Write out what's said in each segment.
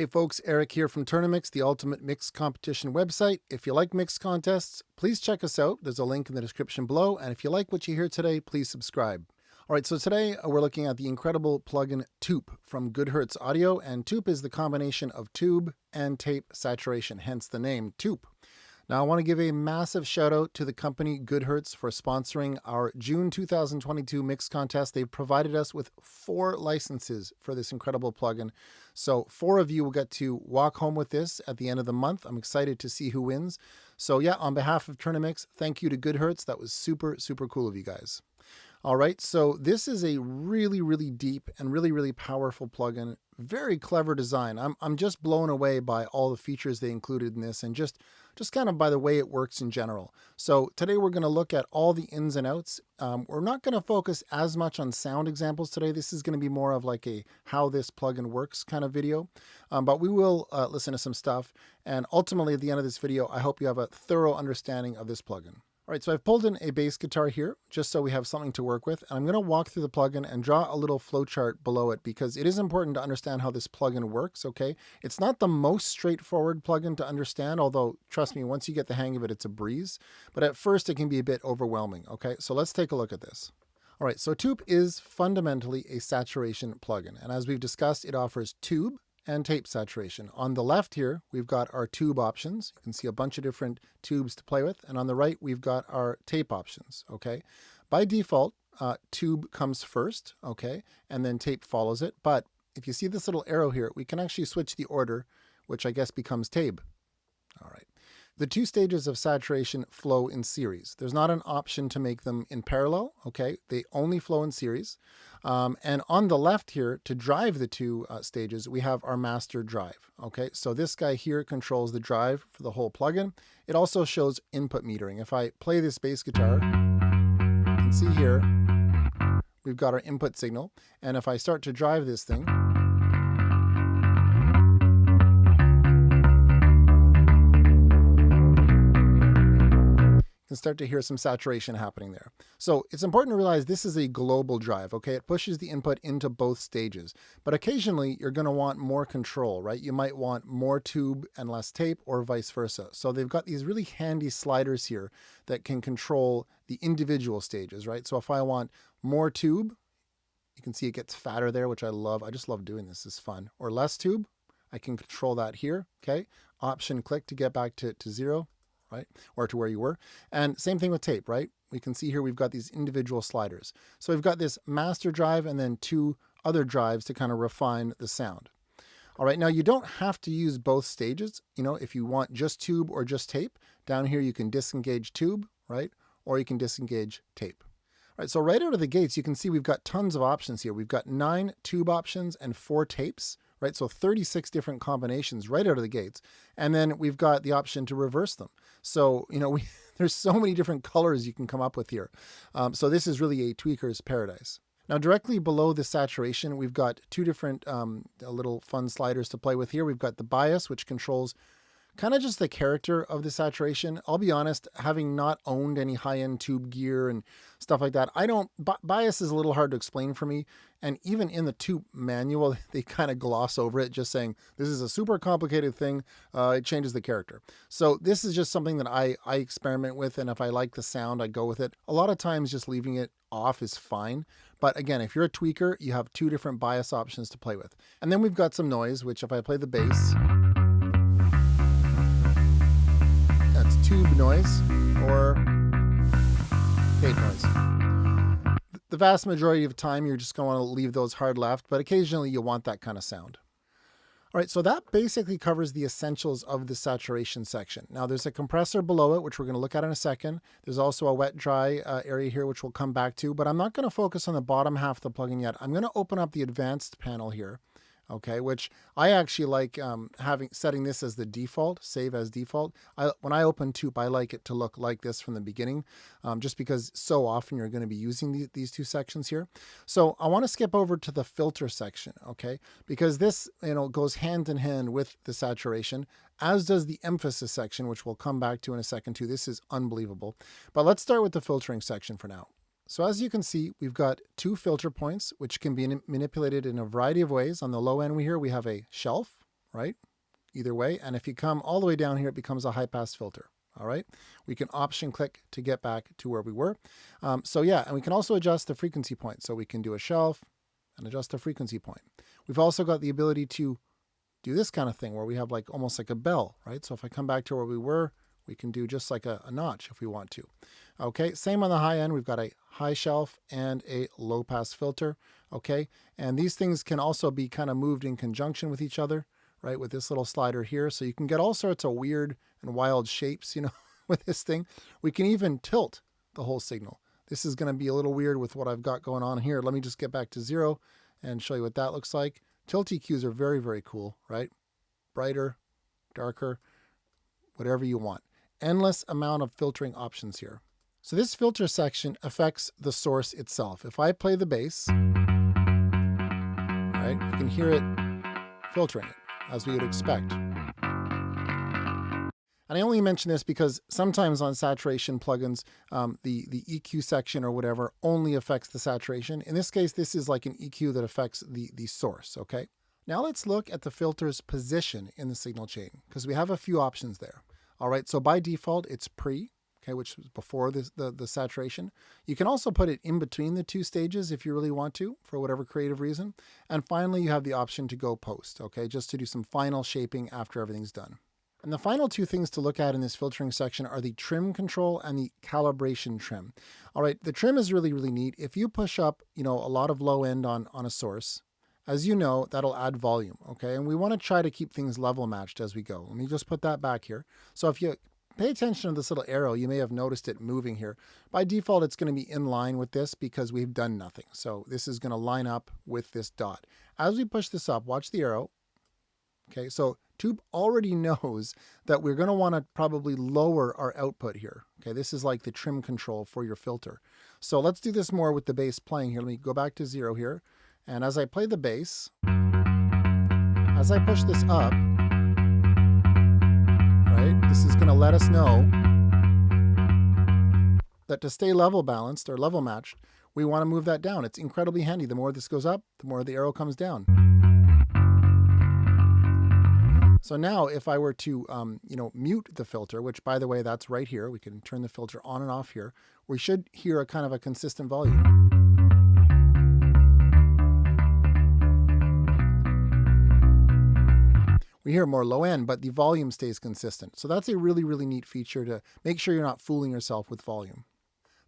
Hey folks, Eric here from TOURNA-MIX, the ultimate mix competition website. If you like mix contests, please check us out. There's a link in the description below. And if you like what you hear today, please subscribe. All right, so today we're looking at the incredible plugin Tupe from Goodhertz Audio. And Tupe is the combination of tube and tape saturation, hence the name Tupe. Now, I want to give a massive shout out to the company Goodhertz for sponsoring our June 2022 mix contest. They've provided us with 4 licenses for this incredible plugin. So 4 of you will get to walk home with this at the end of the month. I'm excited to see who wins. So yeah, on behalf of TOURNA-MIX, thank you to Goodhertz. That was super, super cool of you guys. All right, so this is a really, really deep and really powerful plugin. Very clever design. I'm just blown away by all the features they included in this and just kind of by the way it works in general. So today we're going to look at all the ins and outs. We're not going to focus as much on sound examples today. This is going to be more of like a how this plugin works kind of video. But we will listen to some stuff. And ultimately at the end of this video, I hope you have a thorough understanding of this plugin. All right, so I've pulled in a bass guitar here just so we have something to work with. And I'm going to walk through the plugin and draw a little flowchart below it because it is important to understand how this plugin works, okay? It's not the most straightforward plugin to understand, although trust me, once you get the hang of it, it's a breeze. But at first it can be a bit overwhelming, okay? So let's take a look at this. All right, so Tupe is fundamentally a saturation plugin. And as we've discussed, it offers tube and tape saturation. On the left here, we've got our tube options. You can see a bunch of different tubes to play with. And on the right, we've got our tape options, okay? By default, tube comes first, okay? And then tape follows it. But if you see this little arrow here, we can actually switch the order, which I guess becomes tape. All right. The 2 stages of saturation flow in series. There's not an option to make them in parallel, okay? They only flow in series. And on the left here, to drive the 2 stages, we have our master drive, okay? So this guy here controls the drive for the whole plugin. It also shows input metering. If I play this bass guitar, you can see here, we've got our input signal. And if I start to drive this thing, and start to hear some saturation happening there. So it's important to realize this is a global drive, okay? It pushes the input into both stages, but occasionally you're going to want more control, right? You might want more tube and less tape or vice versa. So they've got these really handy sliders here that can control the individual stages, right? So if I want more tube, you can see it gets fatter there, which I love. I just love doing this. It's fun. Or less tube, I can control that here, okay? Option click to get back to 0. Right? Or to where you were. And same thing with tape, right? We can see here we've got these individual sliders. So we've got this master drive and then 2 other drives to kind of refine the sound. All right, now you don't have to use both stages. You know, if you want just tube or just tape, down here you can disengage tube, right? Or you can disengage tape. All right, so right out of the gates, you can see we've got tons of options here. We've got 9 tube options and 4 tapes, right? So 36 different combinations right out of the gates. And then we've got the option to reverse them. So, you know, there's so many different colors you can come up with here. So this is really a tweaker's paradise. Now, directly below the saturation, we've got 2 different little fun sliders to play with here. We've got the bias, which controls kind of just the character of the saturation. I'll be honest, having not owned any high-end tube gear and stuff like that, bias is a little hard to explain for me. And even in the Tupe manual, they kind of gloss over it, just saying, this is a super complicated thing. It changes the character. So this is just something that I experiment with. And if I like the sound, I go with it. A lot of times just leaving it off is fine. But again, if you're a tweaker, you have 2 different bias options to play with. And then we've got some noise, which if I play the bass, that's tube noise or tape noise. The vast majority of the time, you're just going to want to leave those hard left, but occasionally you want that kind of sound. All right, so that basically covers the essentials of the saturation section. Now there's a compressor below it, which we're going to look at in a second. There's also a wet dry area here, which we'll come back to, but I'm not going to focus on the bottom half of the plugin yet. I'm going to open up the advanced panel here. Okay, which I actually like setting this as the default, save as default. When I open Tupe, I like it to look like this from the beginning, just because so often you're going to be using these 2 sections here. So I want to skip over to the filter section, okay, because this goes hand in hand with the saturation, as does the emphasis section, which we'll come back to in a second too. This is unbelievable. But let's start with the filtering section for now. So as you can see, we've got 2 filter points, which can be manipulated in a variety of ways. On the low end here, we have a shelf, right? Either way. And if you come all the way down here, it becomes a high pass filter. All right. We can option click to get back to where we were. So yeah, and we can also adjust the frequency point. So we can do a shelf and adjust the frequency point. We've also got the ability to do this kind of thing where we have like almost like a bell, right? So if I come back to where we were, we can do just like a notch if we want to. Okay, same on the high end. We've got a high shelf and a low pass filter. Okay, and these things can also be kind of moved in conjunction with each other, right? With this little slider here. So you can get all sorts of weird and wild shapes, you know, with this thing. We can even tilt the whole signal. This is going to be a little weird with what I've got going on here. Let me just get back to 0 and show you what that looks like. Tilt EQs are very, very cool, right? Brighter, darker, whatever you want. Endless amount of filtering options here. So this filter section affects the source itself. If I play the bass, right, you can hear it filtering it, as we would expect. And I only mention this because sometimes on saturation plugins, the EQ section or whatever only affects the saturation. In this case, this is like an EQ that affects the source, okay? Now let's look at the filter's position in the signal chain, because we have a few options there. All right, so by default, it's pre, okay, which is before the saturation. You can also put it in between the two stages if you really want to, for whatever creative reason. And finally, you have the option to go post, okay, just to do some final shaping after everything's done. And the final two things to look at in this filtering section are the trim control and the calibration trim. All right, the trim is really, really neat. If you push up, you know, a lot of low end on a source, as you know, that'll add volume, okay? And we want to try to keep things level matched as we go. Let me just put that back here. So if you pay attention to this little arrow, you may have noticed it moving here. By default, it's going to be in line with this because we've done nothing. So this is going to line up with this dot. As we push this up, watch the arrow. Okay, so Tupe already knows that we're going to want to probably lower our output here. Okay, this is like the trim control for your filter. So let's do this more with the bass playing here. Let me go back to 0 here. And as I play the bass, as I push this up, right, this is going to let us know that to stay level balanced or level matched, we want to move that down. It's incredibly handy. The more this goes up, the more the arrow comes down. So now if I were to, mute the filter, which by the way, that's right here. We can turn the filter on and off here. We should hear a kind of a consistent volume. We hear more low end, but the volume stays consistent. So that's a really, really neat feature to make sure you're not fooling yourself with volume.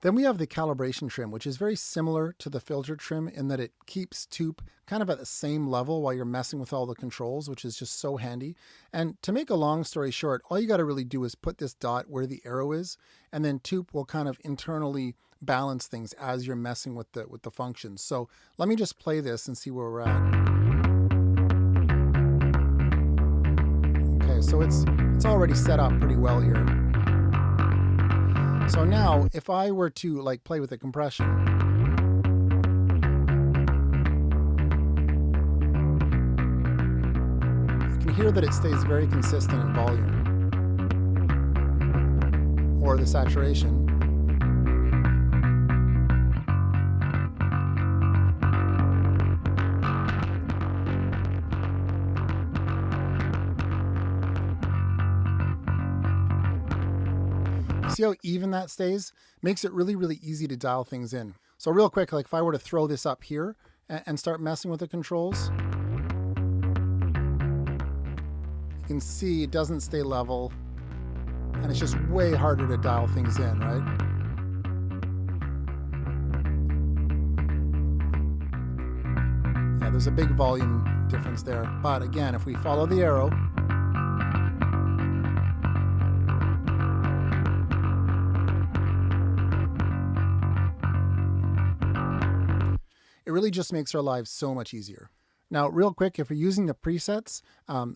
Then we have the calibration trim, which is very similar to the filter trim in that it keeps Tupe kind of at the same level while you're messing with all the controls, which is just so handy. And to make a long story short, all you got to really do is put this dot where the arrow is, and then Tupe will kind of internally balance things as you're messing with the functions. So let me just play this and see where we're at. So it's already set up pretty well here. So now if I were to like play with the compression, you can hear that it stays very consistent in volume or the saturation. See how even that stays? Makes it really, really easy to dial things in. So real quick, like if I were to throw this up here and start messing with the controls, you can see it doesn't stay level and it's just way harder to dial things in, right? Yeah, there's a big volume difference there. But again, if we follow the arrow, it really just makes our lives so much easier. Now, real quick, if you're using the presets,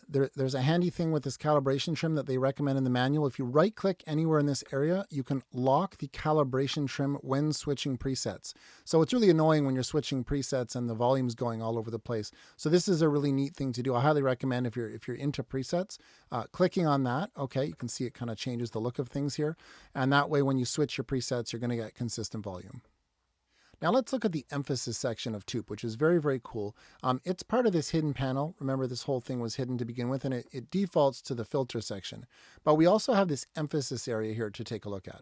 there's a handy thing with this calibration trim that they recommend in the manual. If you right-click anywhere in this area, you can lock the calibration trim when switching presets. So it's really annoying when you're switching presets and the volume's going all over the place. So this is a really neat thing to do. I highly recommend if you're into presets, clicking on that, okay, you can see it kind of changes the look of things here. And that way, when you switch your presets, you're going to get consistent volume. Now let's look at the emphasis section of Tupe, which is very, very cool. It's part of this hidden panel. Remember, this whole thing was hidden to begin with, and it defaults to the filter section. But we also have this emphasis area here to take a look at.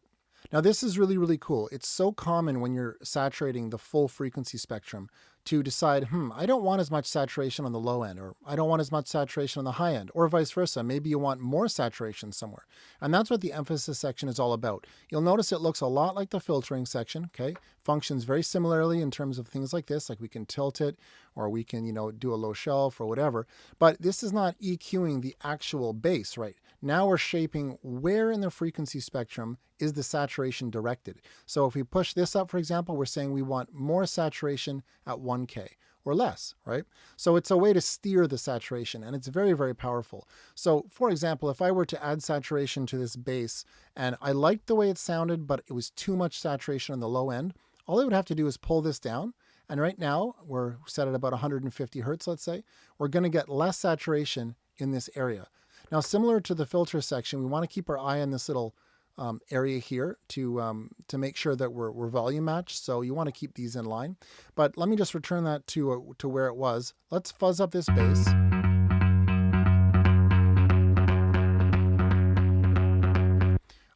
Now this is really, really cool. It's so common when you're saturating the full frequency spectrum to decide, I don't want as much saturation on the low end, or I don't want as much saturation on the high end, or vice versa. Maybe you want more saturation somewhere. And that's what the emphasis section is all about. You'll notice it looks a lot like the filtering section, okay? Functions very similarly in terms of things like this, like we can tilt it, or we can, do a low shelf or whatever. But this is not EQing the actual bass, right? Now we're shaping where in the frequency spectrum is the saturation directed. So if we push this up, for example, we're saying we want more saturation at 1K or less, right? So it's a way to steer the saturation, and it's very, very powerful. So for example, if I were to add saturation to this bass and I liked the way it sounded, but it was too much saturation on the low end, all I would have to do is pull this down. And right now we're set at about 150 Hertz, let's say. We're going to get less saturation in this area. Now, similar to the filter section, we want to keep our eye on this little area here to make sure that we're volume matched. So you want to keep these in line. But let me just return that to where it was. Let's fuzz up this bass.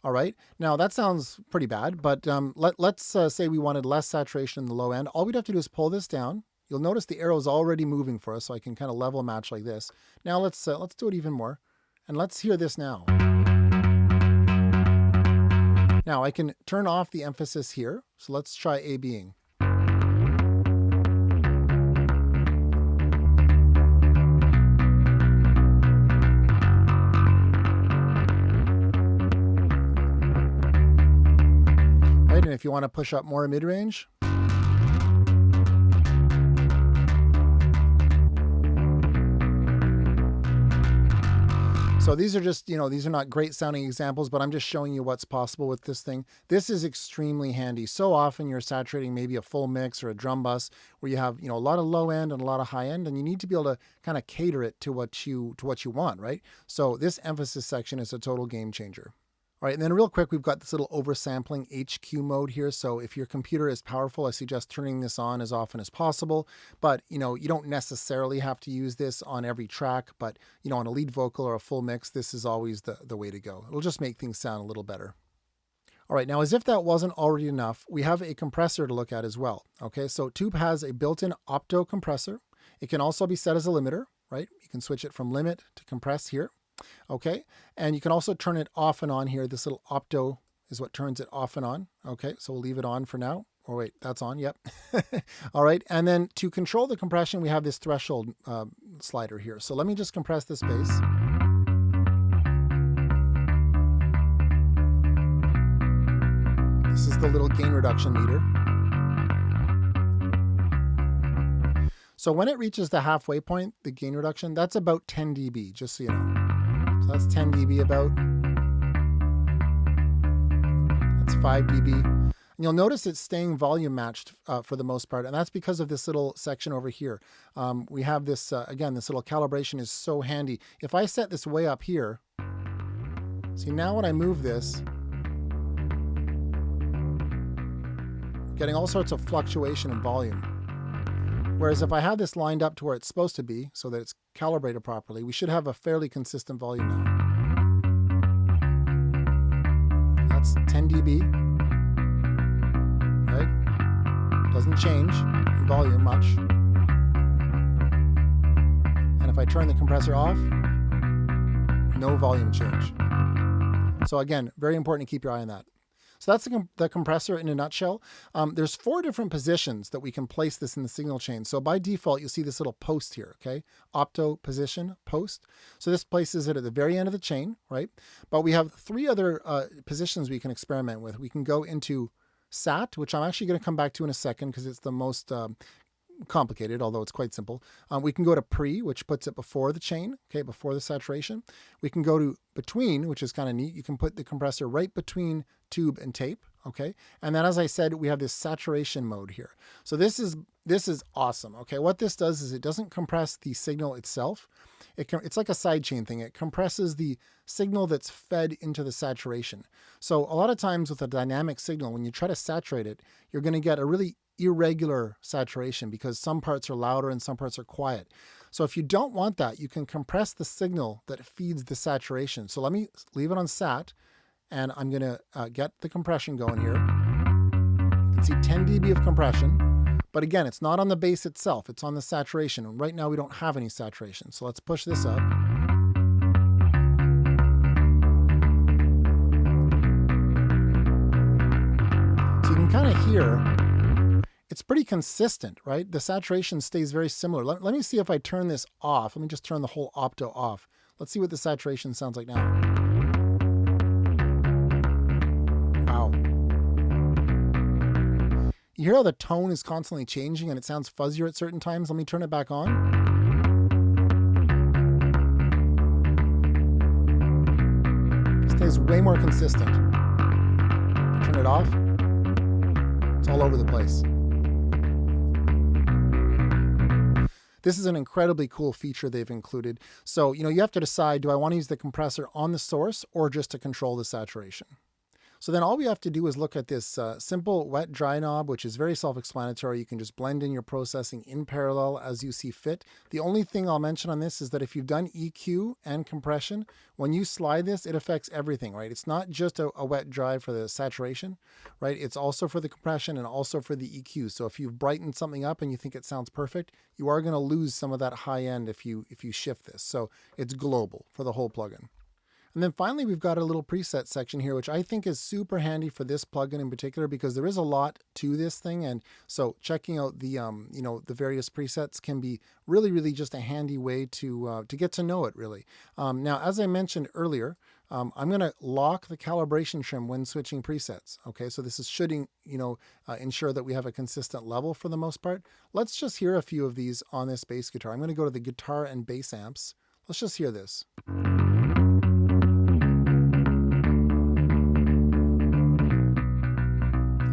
All right, now that sounds pretty bad, but let's say we wanted less saturation in the low end. All we'd have to do is pull this down. You'll notice the arrow is already moving for us, so I can kind of level match like this. Now let's do it even more, and let's hear this now. Now I can turn off the emphasis here, so let's try A-Bing. Right, and if you want to push up more mid-range, so these are just, these are not great sounding examples, but I'm just showing you what's possible with this thing. This is extremely handy. So often you're saturating maybe a full mix or a drum bus where you have, a lot of low end and a lot of high end, and you need to be able to kind of cater it to what you want, right? So this emphasis section is a total game changer. All right, and then real quick, we've got this little oversampling HQ mode here. So if your computer is powerful, I suggest turning this on as often as possible. But, you don't necessarily have to use this on every track, but, on a lead vocal or a full mix, this is always the way to go. It'll just make things sound a little better. All right, now as if that wasn't already enough, we have a compressor to look at as well. Okay, so Tupe has a built-in opto compressor. It can also be set as a limiter, right? You can switch it from limit to compress here. Okay, and you can also turn it off and on here. This little opto is what turns it off and on. Okay, so we'll leave it on for now. Or wait, that's on, yep. All right, and then to control the compression, we have this threshold slider here. So let me just compress this bass. This is the little gain reduction meter. So when it reaches the halfway point, the gain reduction, that's about 10 dB, just so you know. So that's 10 dB about. That's 5 dB. And you'll notice it's staying volume matched for the most part, and that's because of this little section over here. We have this, again, this little calibration is so handy. If I set this way up here, see now when I move this, getting all sorts of fluctuation in volume. Whereas if I have this lined up to where it's supposed to be, so that it's calibrated properly, we should have a fairly consistent volume now. That's 10 dB, right? Doesn't change in volume much. And if I turn the compressor off, no volume change. So again, very important to keep your eye on that. So that's the compressor in a nutshell. There's 4 different positions that we can place this in the signal chain. So by default, you'll see this little post here, okay? Opto position, post. So this places it at the very end of the chain, right? But we have 3 other positions we can experiment with. We can go into SAT, which I'm actually going to come back to in a second because it's the most complicated, although it's quite simple. We can go to pre, which puts it before the chain, okay, before the saturation. We can go to between, which is kind of neat. You can put the compressor right between tube and tape, okay? And then, as I said, we have this saturation mode here. So this is This is awesome. Okay, what this does is it doesn't compress the signal itself. It's like a sidechain thing. It compresses the signal that's fed into the saturation. So a lot of times with a dynamic signal, when you try to saturate it, you're going to get a really irregular saturation because some parts are louder and some parts are quiet. So if you don't want that, you can compress the signal that feeds the saturation. So let me leave it on sat, and I'm going to get the compression going here. You can see 10 dB of compression. But again, it's not on the bass itself, it's on the saturation. And right now we don't have any saturation. So let's push this up. So you can kind of hear, it's pretty consistent, right? The saturation stays very similar. Let me see if I turn this off. Let me just turn the whole opto off. Let's see what the saturation sounds like now. Wow. You hear how the tone is constantly changing and it sounds fuzzier at certain times? Let me turn it back on. It stays way more consistent. Turn it off. It's all over the place. This is an incredibly cool feature they've included. So, you have to decide, do I want to use the compressor on the source or just to control the saturation? So then all we have to do is look at this simple wet dry knob, which is very self-explanatory. You can just blend in your processing in parallel as you see fit. The only thing I'll mention on this is that if you've done EQ and compression, when you slide this, it affects everything, right? It's not just a wet dry for the saturation, right? It's also for the compression and also for the EQ. So if you've brightened something up and you think it sounds perfect, you are going to lose some of that high end if you shift this. So it's global for the whole plugin. And then finally, we've got a little preset section here, which I think is super handy for this plugin in particular, because there is a lot to this thing. And so checking out the, the various presets can be really, really just a handy way to get to know it, really. Now, as I mentioned earlier, I'm going to lock the calibration trim when switching presets. Okay, so this is shoulding, ensure that we have a consistent level for the most part. Let's just hear a few of these on this bass guitar. I'm going to go to the guitar and bass amps. Let's just hear this.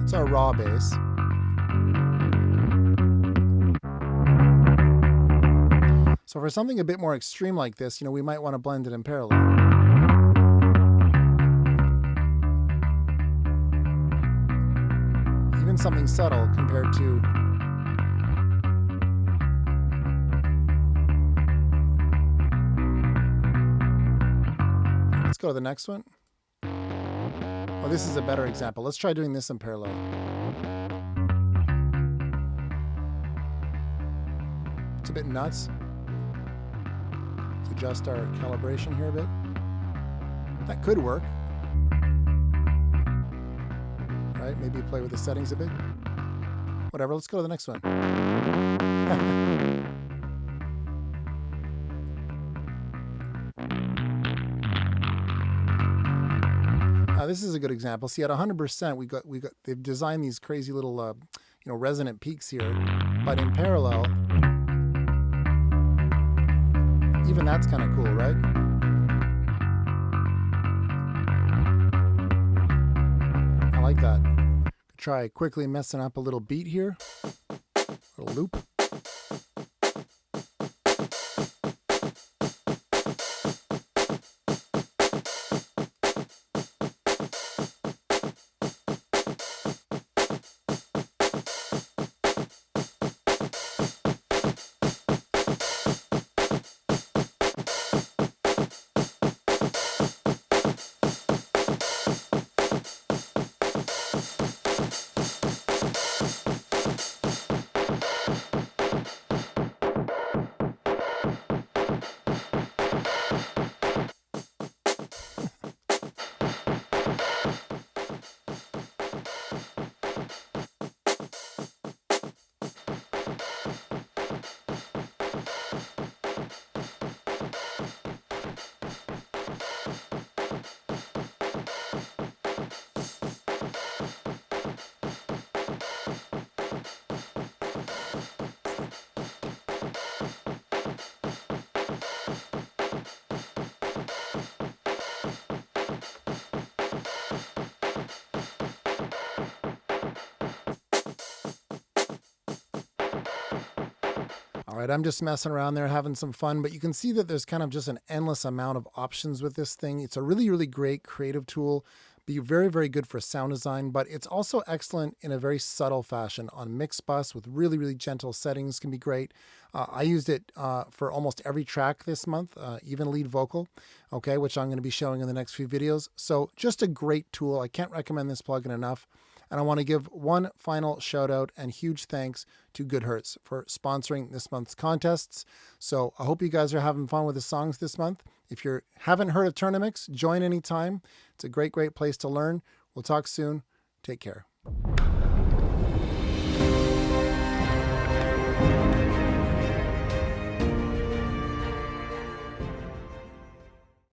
It's our raw bass. So for something a bit more extreme like this, we might want to blend it in parallel. Even something subtle compared to let's go to the next one. Oh, this is a better example. Let's try doing this in parallel. It's a bit nuts. Let's adjust our calibration here a bit. That could work. Right? Maybe play with the settings a bit. Whatever, let's go to the next one. This is a good example. See, at 100%, they've designed these crazy little, resonant peaks here, but in parallel, even that's kind of cool, right? I like that. Could try quickly messing up a little beat here, a little loop. All right, I'm just messing around there, having some fun, but you can see that there's kind of just an endless amount of options with this thing. It's a really, really great creative tool. Be very, very good for sound design, but it's also excellent in a very subtle fashion on mix bus with really, really gentle settings can be great. I used it for almost every track this month, even lead vocal, okay, which I'm going to be showing in the next few videos. So just a great tool. I can't recommend this plugin enough. And I want to give one final shout out and huge thanks to Goodhertz for sponsoring this month's contests. So I hope you guys are having fun with the songs this month. If you haven't heard of TOURNA-MIX, join anytime. It's a great, great place to learn. We'll talk soon. Take care.